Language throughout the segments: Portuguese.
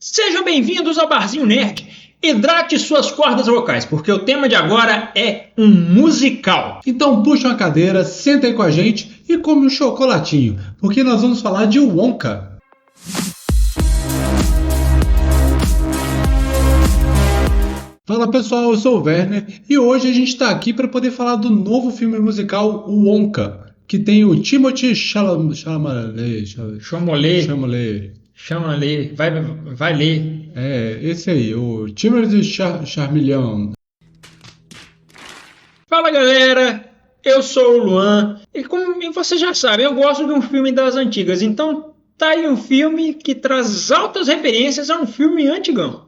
Sejam bem-vindos ao Barzinho Nerd. Hidrate suas cordas vocais, porque o tema de agora é um musical. Então puxa uma cadeira, senta aí com a gente e come um chocolatinho, porque nós vamos falar de Wonka. Fala pessoal, eu sou o Werner e hoje a gente está aqui para poder falar do novo filme musical Wonka, que tem o Timothée Chama-lhe, vai ler. Esse aí, o Timothée Chalamet. Fala galera, eu sou o Luan e como vocês já sabem, eu gosto de um filme das antigas, então tá aí um filme que traz altas referências a um filme antigão.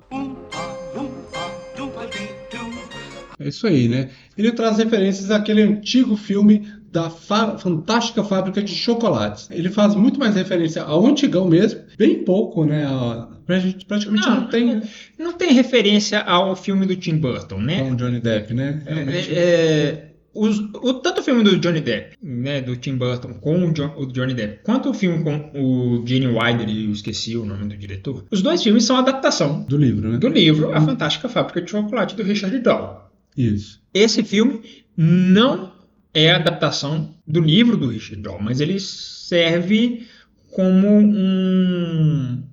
É isso aí, né? Ele traz referências àquele antigo filme da Fantástica Fábrica de Chocolates. Ele faz muito mais referência ao antigão mesmo, bem pouco, né? Praticamente não tem referência ao filme do Tim Burton, né? Com o Johnny Depp, né? Tanto o filme do Johnny Depp, né, do Tim Burton com o Johnny Depp, quanto o filme com o Gene Wilder, eu esqueci o nome do diretor, os dois filmes são adaptação do livro, né? Do livro A Fantástica Fábrica de Chocolate, do Richard Dawkins. Isso. Esse filme não é a adaptação do livro do Richard Dawkins, mas ele serve como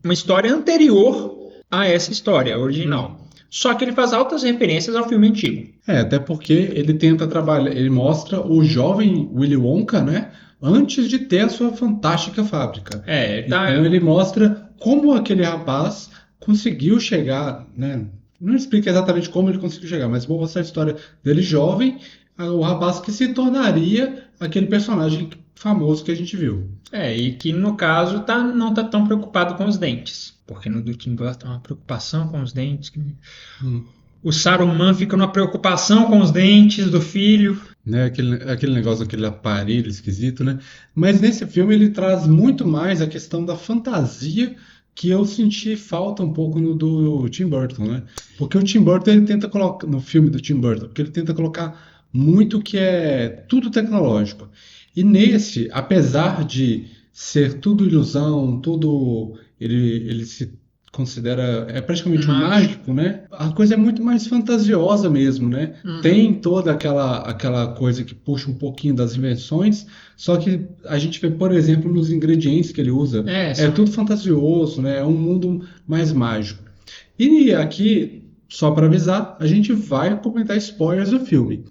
uma história anterior a essa história original. Só que ele faz altas referências ao filme antigo. Até porque ele tenta trabalhar, ele mostra o jovem Willy Wonka, né? Antes de ter a sua fantástica fábrica. Então ele mostra como aquele rapaz conseguiu chegar, né? Não explica exatamente como ele conseguiu chegar, mas vou mostrar a história dele jovem, o rapaz que se tornaria aquele personagem famoso que a gente viu. E que no caso não tá tão preocupado com os dentes. Porque no do Tim Burton é uma preocupação com os dentes. O Saruman fica numa preocupação com os dentes do filho. Né, aquele negócio, aquele aparelho esquisito, né? Mas nesse filme ele traz muito mais a questão da fantasia que eu senti falta um pouco no do Tim Burton, né? Porque o Tim Burton ele tenta colocar, no filme do Tim Burton, porque ele tenta colocar muito que é tudo tecnológico. E nesse, apesar de ser tudo ilusão, tudo ele se considera praticamente mágico, né? A coisa é muito mais fantasiosa mesmo, né? Tem toda aquela coisa que puxa um pouquinho das invenções, só que a gente vê, por exemplo, nos ingredientes que ele usa, tudo fantasioso, né? É um mundo mais mágico. E aqui, só para avisar, a gente vai comentar spoilers do filme.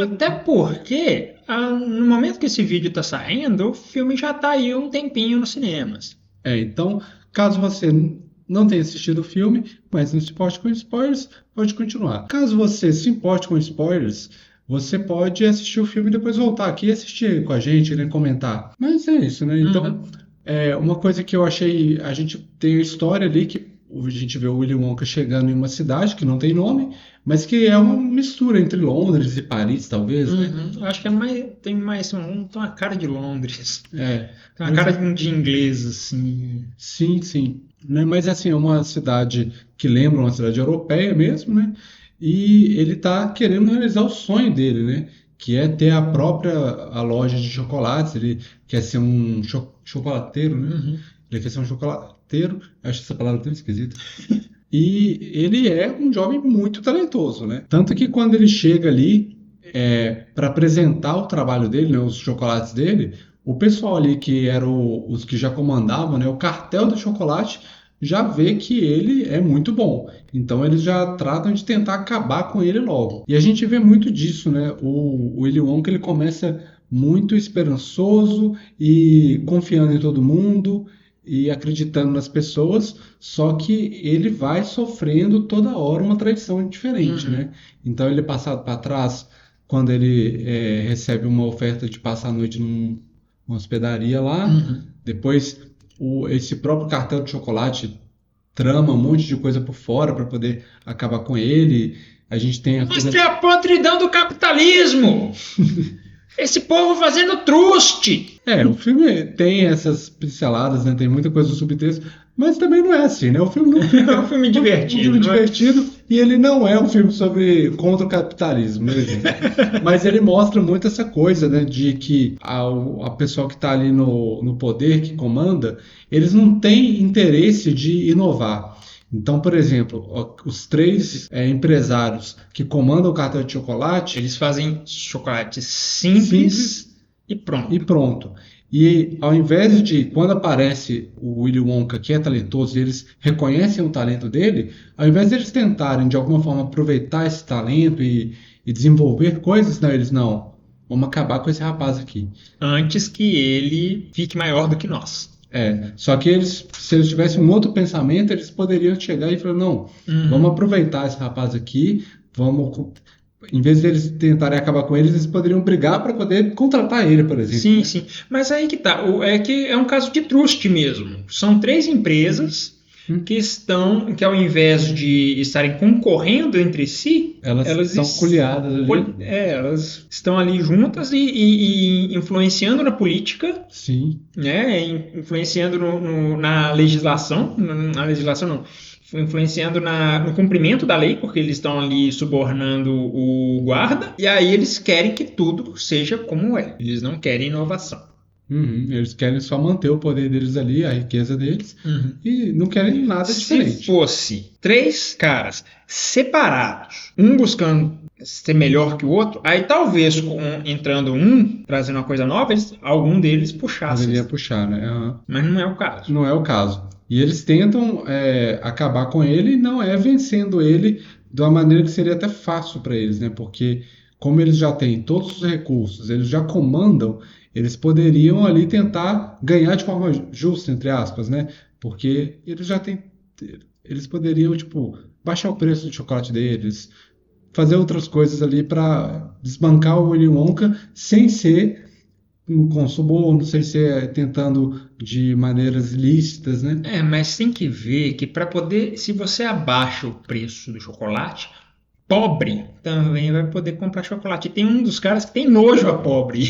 Até porque, no momento que esse vídeo está saindo, o filme já está aí um tempinho nos cinemas. Então, caso você não tenha assistido o filme, mas não se importe com spoilers, pode continuar. Caso você se importe com spoilers, você pode assistir o filme e depois voltar aqui e assistir com a gente, né, comentar. Mas é isso, né? Então, uma coisa que eu achei, a gente tem a história ali que a gente vê o Willy Wonka chegando em uma cidade que não tem nome, mas que é uma mistura entre Londres e Paris, talvez, né? Eu acho que tem uma cara de Londres. Tem uma cara de inglês, assim. Sim. Né? Mas assim, é uma cidade que lembra uma cidade europeia mesmo, né? E ele está querendo realizar o sonho dele, né? Que é ter a loja de chocolates. Ele quer ser um chocolateiro, né? Ele quer ser um chocolateiro. Acho essa palavra tão esquisita. E ele é um jovem muito talentoso, né? Tanto que quando ele chega ali para apresentar o trabalho dele, né? Os chocolates dele, o pessoal ali que eram os que já comandavam, né? O cartel do chocolate já vê que ele é muito bom. Então eles já tratam de tentar acabar com ele logo. E a gente vê muito disso, né? O Willy Wonka ele começa muito esperançoso e confiando em todo mundo e acreditando nas pessoas, só que ele vai sofrendo toda hora uma traição diferente, né? Então ele é passado para trás quando ele recebe uma oferta de passar a noite numa hospedaria lá. Depois esse próprio cartel de chocolate trama um monte de coisa por fora para poder acabar com ele. A gente tem Mas é a podridão do capitalismo! Esse povo fazendo truste! O filme tem essas pinceladas, né? Tem muita coisa do subtexto, mas também não é assim, né? O filme não é um filme divertido. E ele não é um filme contra o capitalismo, né, gente? Mas ele mostra muito essa coisa, né? De que a pessoa que está ali no poder, que comanda, eles não têm interesse de inovar. Então, por exemplo, os três empresários que comandam o cartel de chocolate, Eles fazem chocolate simples simples e e pronto. pronto. E ao invés de, quando aparece o Willy Wonka, que é talentoso, e eles reconhecem o talento dele, ao invés de eles tentarem, de alguma forma, aproveitar esse talento e desenvolver coisas, não, eles não. Vamos acabar com esse rapaz aqui. Antes que ele fique maior do que nós. Só que eles, se eles tivessem um outro pensamento, eles poderiam chegar e falar, não, vamos aproveitar esse rapaz aqui, em vez de eles tentarem acabar com eles, eles poderiam brigar para poder contratar ele, por exemplo. Sim, sim. Mas aí que tá. É que é um caso de trust mesmo. São três empresas que ao invés de estarem concorrendo entre si, Elas são coliadas ali. Elas estão ali juntas e influenciando na política, Sim. né? Influenciando na legislação, na legislação não, influenciando no cumprimento da lei, porque eles estão ali subornando o guarda, e aí eles querem que tudo seja como é. Eles não querem inovação. Eles querem só manter o poder deles ali, a riqueza deles, e não querem nada diferente. Se fosse três caras separados, um buscando ser melhor que o outro, aí talvez entrando trazendo uma coisa nova, algum deles puxasse. Poderia puxar, né? Mas não é o caso. Não é o caso. E eles tentam acabar com ele, e não é vencendo ele de uma maneira que seria até fácil para eles, né? Porque como eles já têm todos os recursos, eles já comandam, eles poderiam ali tentar ganhar de forma justa, entre aspas, né? Porque eles poderiam, tipo, baixar o preço do chocolate deles, fazer outras coisas ali para desbancar o Willy Wonka sem ser com suborno, sem ser tentando de maneiras ilícitas, né? Mas tem que ver que para poder, se você abaixa o preço do chocolate, pobre também vai poder comprar chocolate. E tem um dos caras que tem nojo a pobre.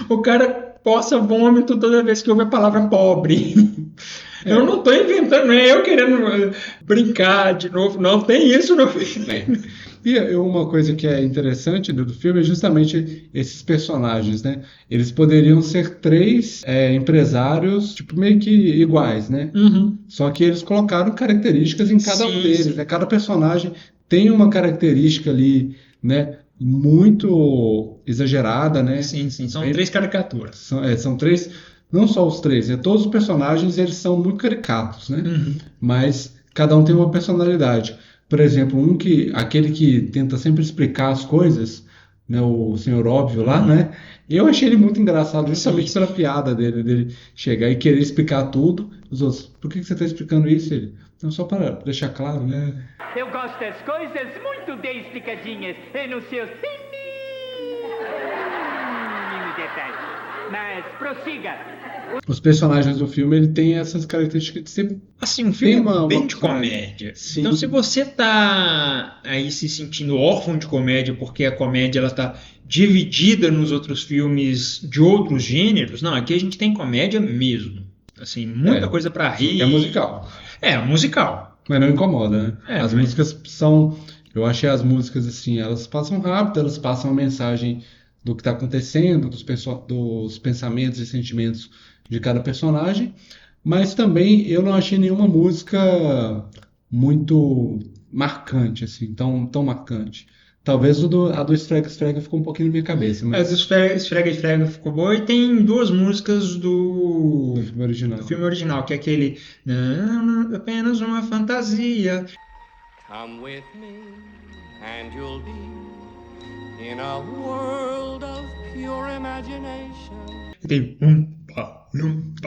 O cara possa vômito toda vez que ouve a palavra pobre. Eu não estou inventando, não é eu querendo brincar de novo, não tem isso no filme. E uma coisa que é interessante do filme é justamente esses personagens, né? Eles poderiam ser três empresários, tipo, meio que iguais, né? Só que eles colocaram características em cada um deles, né? Cada personagem tem uma característica ali, né? Muito exagerada, né? Sim, são três caricaturas. São três, não só os três, todos os personagens eles são muito caricatos, né? Mas cada um tem uma personalidade. Por exemplo, aquele que tenta sempre explicar as coisas, né, o senhor óbvio lá, né? Eu achei ele muito engraçado, justamente pela piada dele chegar e querer explicar tudo. Os outros, por que você está explicando isso? Ele, não, só para deixar claro, né? Eu gosto das coisas muito bem explicadinhas e nos seus detalhes. Mas prossiga. Os personagens do filme ele tem essas características de ser assim, um filme bem de comédia. Sim. Então, se você tá aí se sentindo órfão de comédia porque a comédia ela tá dividida nos outros filmes de outros gêneros, não, aqui a gente tem comédia mesmo. Assim, muita coisa para rir. É musical. Musical. Mas não incomoda, né? As músicas são... Eu achei as músicas assim, elas passam rápido, elas passam a mensagem do que está acontecendo, dos pensamentos e sentimentos de cada personagem, mas também eu não achei nenhuma música muito marcante, assim, tão marcante. Talvez a do Esfrega Esfrega ficou um pouquinho na minha cabeça. Mas... Esfrega Esfrega ficou boa e tem duas músicas do filme original, que é aquele não, apenas uma fantasia. Come with me and you'll be in a world of pure imagination. Tem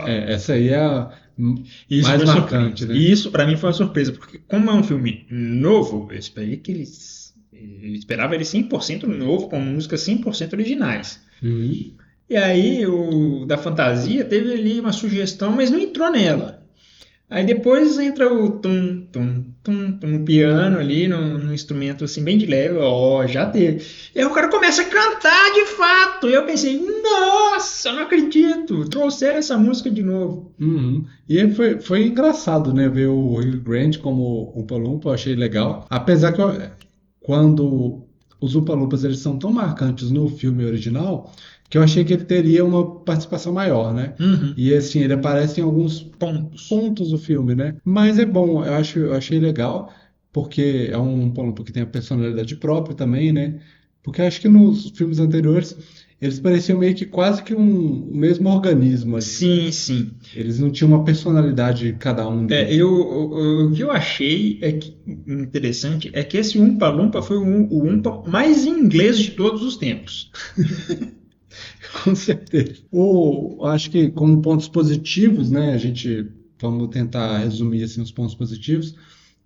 essa aí é a mais marcante, né? E isso pra mim foi uma surpresa, porque como é um filme novo, eu esperei que eu esperava ele 100% novo, com músicas 100% originais. E aí o da fantasia teve ali uma sugestão, mas não entrou nela. Aí depois entra o tum, tum, tum, tum, no piano ali, num instrumento assim bem de leve, já teve. E aí o cara começa a cantar de fato. E eu pensei, nossa, não acredito, trouxeram essa música de novo. E foi engraçado, né, ver o Hugh Grant como Oompa Loompa, eu achei legal. Apesar que quando os Oompa Loompas eles são tão marcantes no filme original, que eu achei que ele teria uma participação maior, né? Uhum. E assim, ele aparece em alguns pontos do filme, né? Mas é bom, eu achei legal, porque é um ponto que tem a personalidade própria também, né? Porque eu acho que nos filmes anteriores eles pareciam meio que quase que um mesmo organismo ali. Sim, sim. Eles não tinham uma personalidade cada um deles. O que eu achei interessante é que esse Oompa Loompa foi o Oompa mais inglês de todos os tempos. Com certeza. Acho que como pontos positivos, né? Vamos tentar resumir assim, os pontos positivos.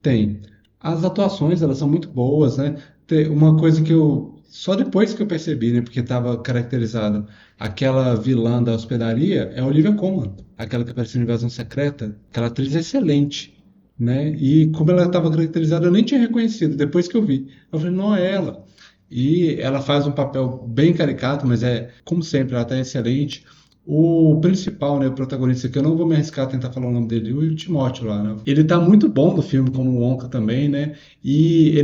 Tem as atuações, elas são muito boas, né? Tem uma coisa que só depois que eu percebi, né? Porque estava caracterizado aquela vilã da hospedaria é a Olivia Colman, aquela que apareceu em Invasão Secreta. Aquela atriz é excelente, né? E como ela estava caracterizada, eu nem tinha reconhecido depois que eu vi. Eu falei, não é ela. E ela faz um papel bem caricato, mas como sempre, ela está excelente. O principal, né, o protagonista, que eu não vou me arriscar a tentar falar o nome dele, o Timóteo lá, né? Ele tá muito bom no filme como o Wonka também, né? E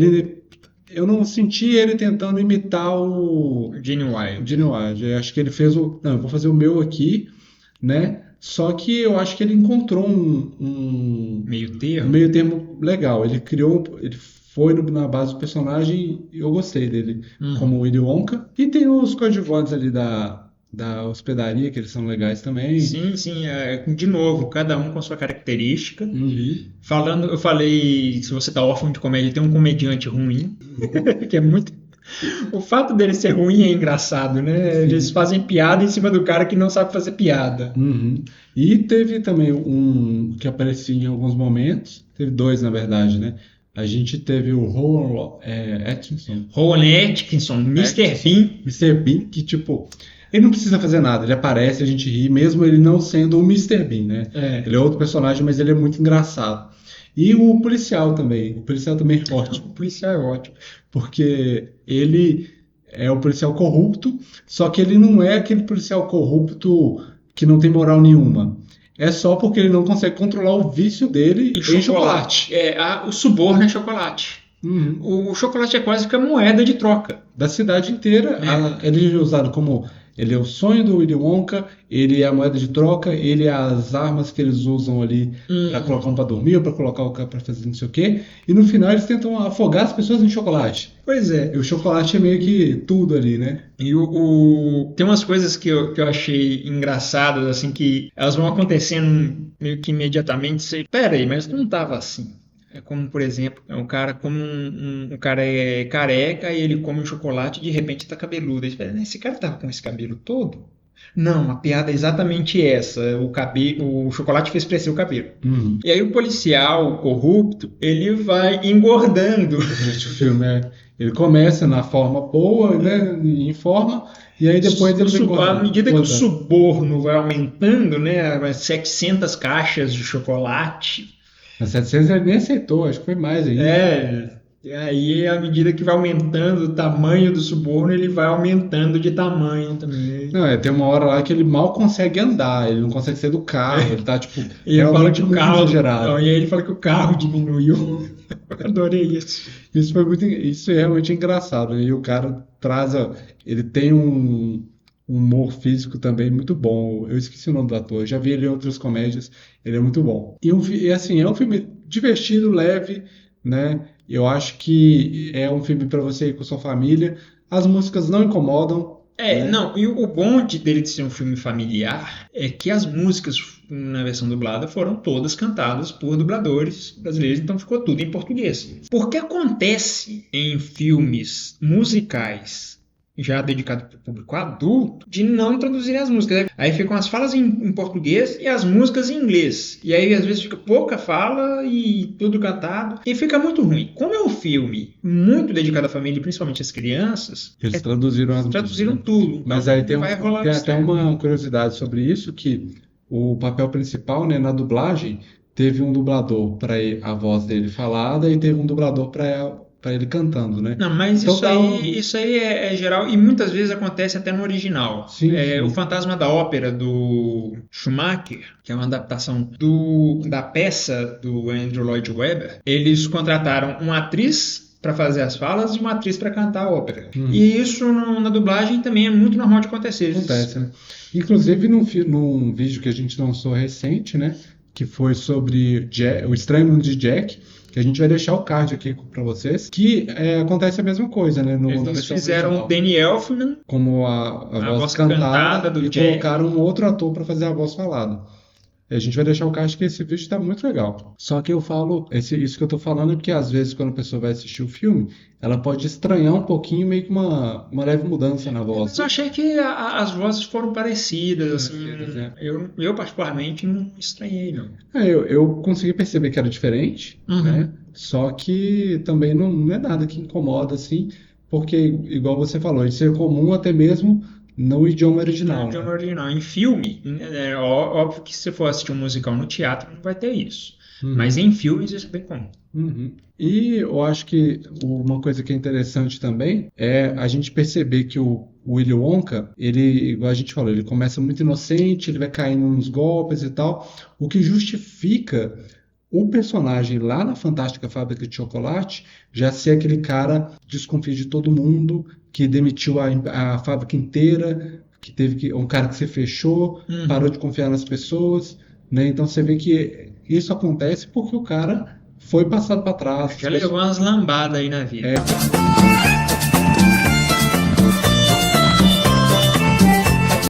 eu não senti ele tentando imitar o Gene Wilder. Gene Wilder. Eu acho que ele fez não, eu vou fazer o meu aqui, né? Só que eu acho que ele encontrou um Meio termo. meio termo legal. Ele foi na base do personagem e eu gostei dele como Willy Wonka. E tem os coadjuvantes ali da hospedaria, que eles são legais também. Sim, sim. De novo, cada um com a sua característica. Uhum. Eu falei, se você tá órfão de comédia, tem um comediante ruim, que é muito... O fato dele ser ruim é engraçado, né? Eles fazem piada em cima do cara que não sabe fazer piada. Uhum. E teve também um que aparecia em alguns momentos. Teve dois, na verdade, né? A gente teve o Rowan Atkinson. Rowan Atkinson, Mr. Bean. Mr. Bean, que tipo... Ele não precisa fazer nada, ele aparece, a gente ri, mesmo ele não sendo o Mr. Bean, né? Ele é outro personagem, mas ele é muito engraçado. E o policial também é ótimo. O policial é ótimo. Porque ele é o policial corrupto, só que ele não é aquele policial corrupto que não tem moral nenhuma. É só porque ele não consegue controlar o vício dele em chocolate. O suborno é chocolate. Uhum. O chocolate é quase que a moeda de troca. Da cidade inteira. Ele é usado como... Ele é o sonho do Willy Wonka, ele é a moeda de troca, ele é as armas que eles usam ali para colocar um para dormir, ou para colocar o cara para fazer não sei o quê. E no final eles tentam afogar as pessoas em chocolate. Pois é. E o chocolate é meio que tudo ali, né? E tem umas coisas que eu achei engraçadas, assim, que elas vão acontecendo meio que imediatamente. Você, pera aí, mas não tava assim. É como, por exemplo, um cara é careca e ele come um chocolate e de repente tá cabeludo. Ele fala, esse cara tava com esse cabelo todo? Não, a piada é exatamente essa. O chocolate fez crescer o cabelo. Uhum. E aí o policial corrupto, ele vai engordando. Durante o filme, ele começa na forma boa, né, em forma, e aí depois ele vai engordando. À medida que o suborno vai aumentando, né, 700 caixas de chocolate. A 700 ele nem aceitou, acho que foi mais ainda. E aí, à medida que vai aumentando o tamanho do suborno, ele vai aumentando de tamanho também. Não, tem uma hora lá que ele mal consegue andar, ele não consegue sair do carro, ele tá tipo. E ele fala que o carro. Exagerado. E aí ele fala que o carro diminuiu. Eu adorei isso. Isso é realmente engraçado, né? E o cara ele tem um humor físico também muito bom. Eu esqueci o nome do ator, já vi ele em outras comédias, ele é muito bom. E assim, é um filme divertido, leve, né? Eu acho que é um filme para você ir com sua família. As músicas não incomodam. Né? Não, e o bom dele de ser um filme familiar é que as músicas na versão dublada foram todas cantadas por dubladores brasileiros, então ficou tudo em português. Porque acontece em filmes musicais já dedicado para o público adulto, de não traduzirem as músicas. Aí ficam as falas em português e as músicas em inglês. E aí às vezes fica pouca fala e tudo cantado. E fica muito ruim. Como é um filme muito dedicado à família, principalmente às crianças, eles traduziram as músicas. Traduziram tudo. Mas aí tem até uma curiosidade sobre isso, que o papel principal, né, na dublagem, teve um dublador para a voz dele falada e teve um dublador para ele cantando, né? Não, mas então, isso aí é geral e muitas vezes acontece até no original. Sim. O Fantasma da Ópera do Schumacher, que é uma adaptação da peça do Andrew Lloyd Webber, eles contrataram uma atriz para fazer as falas e uma atriz para cantar a ópera. E isso na dublagem também é muito normal de acontecer. Acontece, né? Inclusive, num vídeo que a gente lançou recente, né? Que foi sobre O Estranho Mundo de Jack, que a gente vai deixar o card aqui para vocês, que acontece a mesma coisa, né? Eles fizeram o Danny Elfman como a voz cantada do Jack, colocaram um outro ator para fazer a voz falada. A gente vai deixar o card que esse vídeo tá muito legal. Só que eu falo, isso que eu tô falando é porque às vezes quando a pessoa vai assistir o filme, ela pode estranhar um pouquinho, meio que uma leve mudança na voz. Mas eu achei que as vozes foram parecidas, assim. Eu particularmente não estranhei, não. Eu consegui perceber que era diferente, né? Só que também não é nada que incomoda, assim, porque, igual você falou, isso é comum até mesmo no idioma original. No idioma original. Em filme, é óbvio que se você for assistir um musical no teatro, não vai ter isso. Mas em filmes isso é bem comum. E eu acho que uma coisa que é interessante também é a gente perceber que o Willy Wonka, ele, igual a gente falou, ele começa muito inocente, ele vai caindo nos golpes e tal, o que justifica o personagem lá na Fantástica Fábrica de Chocolate já ser aquele cara desconfia de todo mundo, que demitiu a fábrica inteira, um cara que se fechou, parou de confiar nas pessoas, né? Então você vê que isso acontece porque o cara foi passado para trás. Já levou umas lambadas aí na vida.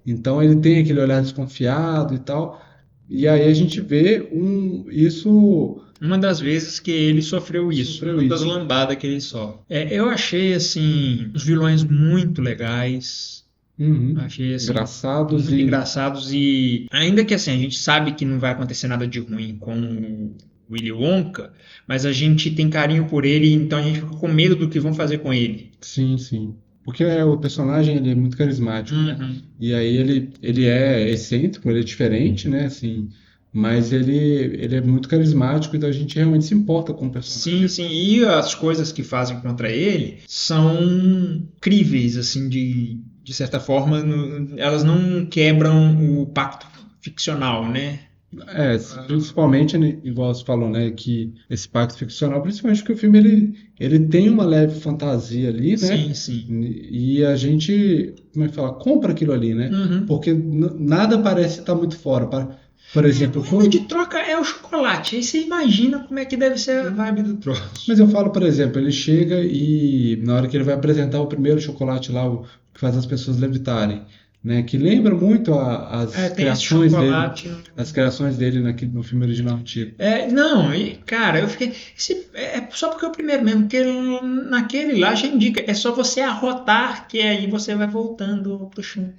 Então ele tem aquele olhar desconfiado e tal. E aí a gente vê isso... Uma das vezes que ele sofreu isso. Uma das lambadas que ele sofre. Eu achei, assim, os vilões muito legais. Achei, assim, engraçados muito engraçados. E ainda que, assim, a gente sabe que não vai acontecer nada de ruim com o Willy Wonka, mas a gente tem carinho por ele, então a gente fica com medo do que vão fazer com ele. Sim, sim. Porque o personagem ele é muito carismático, né? E aí ele é excêntrico, ele é diferente, né? Assim, mas ele é muito carismático, então a gente realmente se importa com o personagem. Sim, sim. E as coisas que fazem contra ele são críveis, assim, de certa forma. Elas não quebram o pacto ficcional, né? Principalmente, igual você falou, né, que esse pacto ficcional, principalmente porque o filme ele tem uma leve fantasia ali, né? Sim, sim. E a gente, como é que fala, compra aquilo ali, né? Porque nada parece estar muito fora. Por exemplo, a moeda de troca é o chocolate. Aí você imagina como é que deve ser a vibe do troço. Mas eu falo, por exemplo, ele chega e na hora que ele vai apresentar o primeiro chocolate lá, o que faz as pessoas levitarem, né, que lembra muito as criações dele no filme original antigo. Cara, eu fiquei... só porque é o primeiro mesmo, porque naquele lá já indica, é só você arrotar que aí você vai voltando pro chão.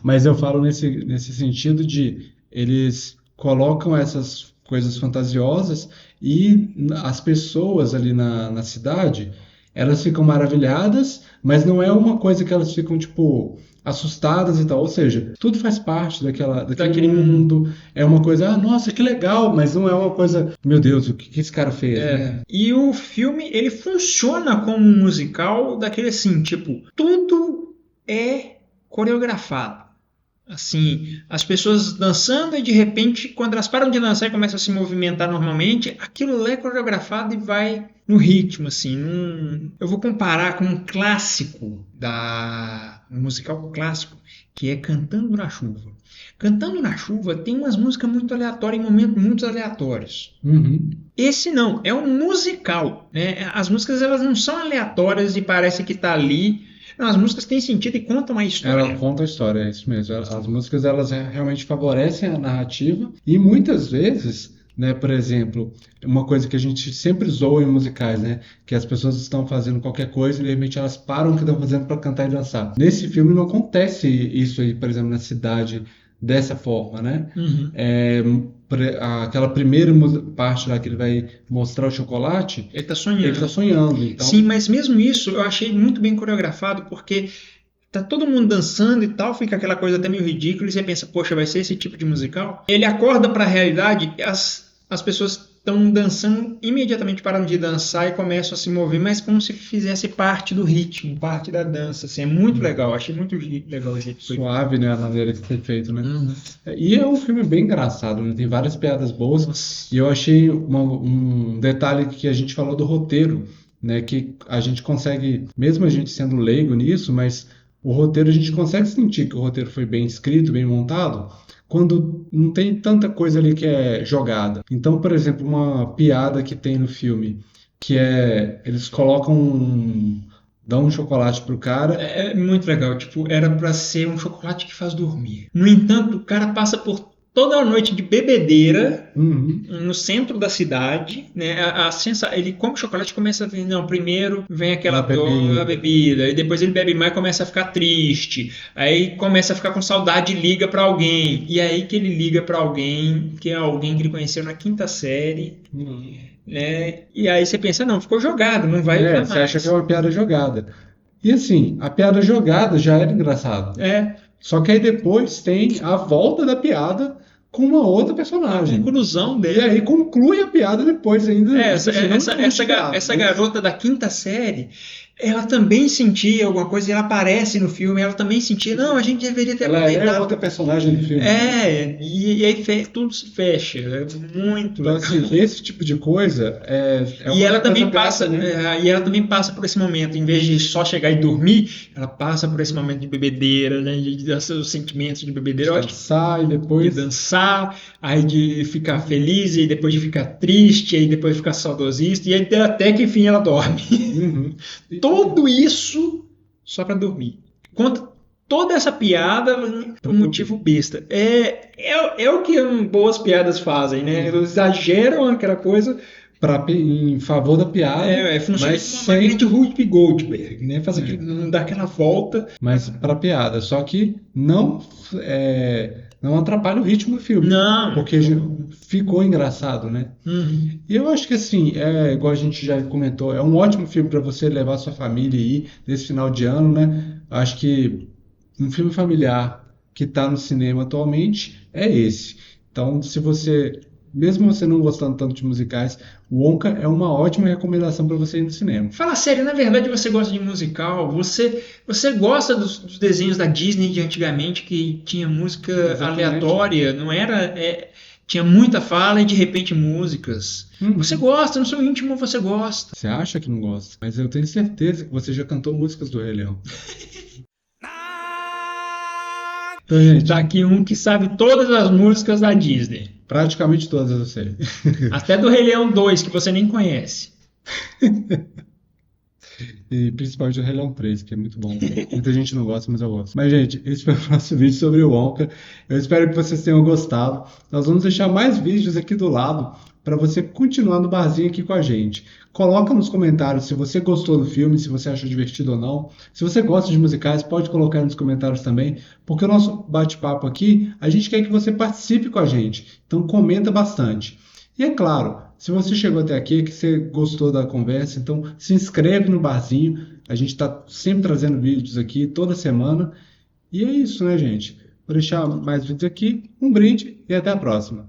Mas eu falo nesse sentido de eles colocam essas coisas fantasiosas e as pessoas ali na cidade, elas ficam maravilhadas, mas não é uma coisa que elas ficam, tipo, assustadas e tal. Ou seja, tudo faz parte daquele mundo. É uma coisa, nossa, que legal, mas não é uma coisa, meu Deus, o que esse cara fez? Né? E o filme, ele funciona como um musical daquele assim, tipo, tudo é coreografado. Assim, as pessoas dançando e de repente, quando elas param de dançar e começam a se movimentar normalmente, aquilo é coreografado e vai no ritmo, assim. Eu vou comparar com um clássico um musical clássico, que é Cantando na Chuva. Cantando na Chuva tem umas músicas muito aleatórias em momentos muito aleatórios. Esse não, é um musical, né? As músicas elas não são aleatórias e parece que está ali. Não, as músicas têm sentido e contam uma história. Ela conta a história, é isso mesmo. As músicas elas realmente favorecem a narrativa e muitas vezes, né, por exemplo, uma coisa que a gente sempre zoa em musicais, né, que as pessoas estão fazendo qualquer coisa e de repente elas param o que estão fazendo para cantar e dançar. Nesse filme não acontece isso aí, por exemplo, na cidade dessa forma, né? Aquela primeira parte lá que ele vai mostrar o chocolate, ele tá sonhando. Ele tá sonhando. Então... Sim, mas mesmo isso eu achei muito bem coreografado, porque tá todo mundo dançando e tal, fica aquela coisa até meio ridícula, e você pensa, poxa, vai ser esse tipo de musical? Ele acorda para a realidade, as pessoas estão dançando, imediatamente param de dançar e começam a se mover, mas como se fizesse parte do ritmo, parte da dança. Assim, é muito legal, achei muito legal o jeito que foi. Suave, né? A maneira que foi feito, né? Uhum. E é um filme bem engraçado, né? Tem várias piadas boas. E eu achei um detalhe que a gente falou do roteiro, né? Que a gente consegue, mesmo a gente sendo leigo nisso, mas o roteiro a gente consegue sentir que o roteiro foi bem escrito, bem montado, quando não tem tanta coisa ali que é jogada. Então, por exemplo, uma piada que tem no filme, que é eles dão um chocolate pro cara. É muito legal, tipo, era pra ser um chocolate que faz dormir. No entanto, o cara passa por toda a noite de bebedeira Uhum. no centro da cidade, né? Ele come chocolate e começa a ver, não, primeiro vem aquela dor, a bebida, e depois ele bebe mais e começa a ficar triste, aí começa a ficar com saudade e liga pra alguém, e aí que ele liga pra alguém, que é alguém que ele conheceu na quinta série, né? E aí você pensa, não, ficou jogado, não vai usar Você mais. acha que é uma piada jogada. E assim, a piada jogada já era engraçada. Só que aí depois tem a volta da piada com uma outra A personagem. conclusão E dele. aí conclui a piada depois ainda. Essa garota da quinta série, ela também sentia alguma coisa, e ela aparece no filme, ela também sentia, não, a gente deveria ter Ela é aproveitado. outra personagem do filme. E aí tudo se fecha. É muito Então, legal. assim, esse tipo de coisa E ela também graça, passa, né? e ela também passa por esse momento, em vez de só chegar e dormir, ela passa por esse momento de bebedeira, né, os sentimentos de bebedeira. Eu acho que Sai de depois. dançar, aí de ficar feliz, e depois de ficar triste, aí depois de ficar saudosista, e aí até que enfim ela dorme. Uhum. Tudo isso só pra dormir. Conta toda essa piada por um motivo besta. É o que boas piadas fazem, né? Eles exageram aquela coisa. Em favor da piada, Funciona mas como uma grande Ruth Goldberg, né? Faz dar aquela volta. mas para piada. Só que não atrapalha o ritmo do filme. Não. Porque ficou engraçado, né? Uhum. E eu acho que assim, igual a gente já comentou, é um ótimo filme para você levar sua família e ir nesse final de ano, né? Acho que um filme familiar que está no cinema atualmente é esse. Então, mesmo você não gostando tanto de musicais, o Wonka é uma ótima recomendação para você ir no cinema. Fala sério, na verdade você gosta de musical, você gosta dos desenhos da Disney de antigamente que tinha música Exatamente. aleatória, não era... tinha muita fala e de repente músicas. Você gosta, no seu íntimo você gosta. Você acha que não gosta, mas eu tenho certeza que você já cantou músicas do Rei Leão. Então, gente, Tá aqui um que sabe todas as músicas da Disney. praticamente todas eu sei. Até do Rei Leão 2, que você nem conhece. E principalmente o Rei Leão 3, que é muito bom. Muita gente não gosta, mas eu gosto. Mas, gente, esse foi o nosso vídeo sobre o Wonka. Eu espero que vocês tenham gostado. Nós vamos deixar mais vídeos aqui do lado para você continuar no barzinho aqui com a gente. Coloca nos comentários se você gostou do filme, se você achou divertido ou não. Se você gosta de musicais, pode colocar nos comentários também, porque o nosso bate-papo aqui, a gente quer que você participe com a gente. Então comenta bastante. E é claro, se você chegou até aqui, que você gostou da conversa, então se inscreve no barzinho. A gente está sempre trazendo vídeos aqui toda semana. E é isso, né, gente? Vou deixar mais vídeos aqui. Um brinde e até a próxima.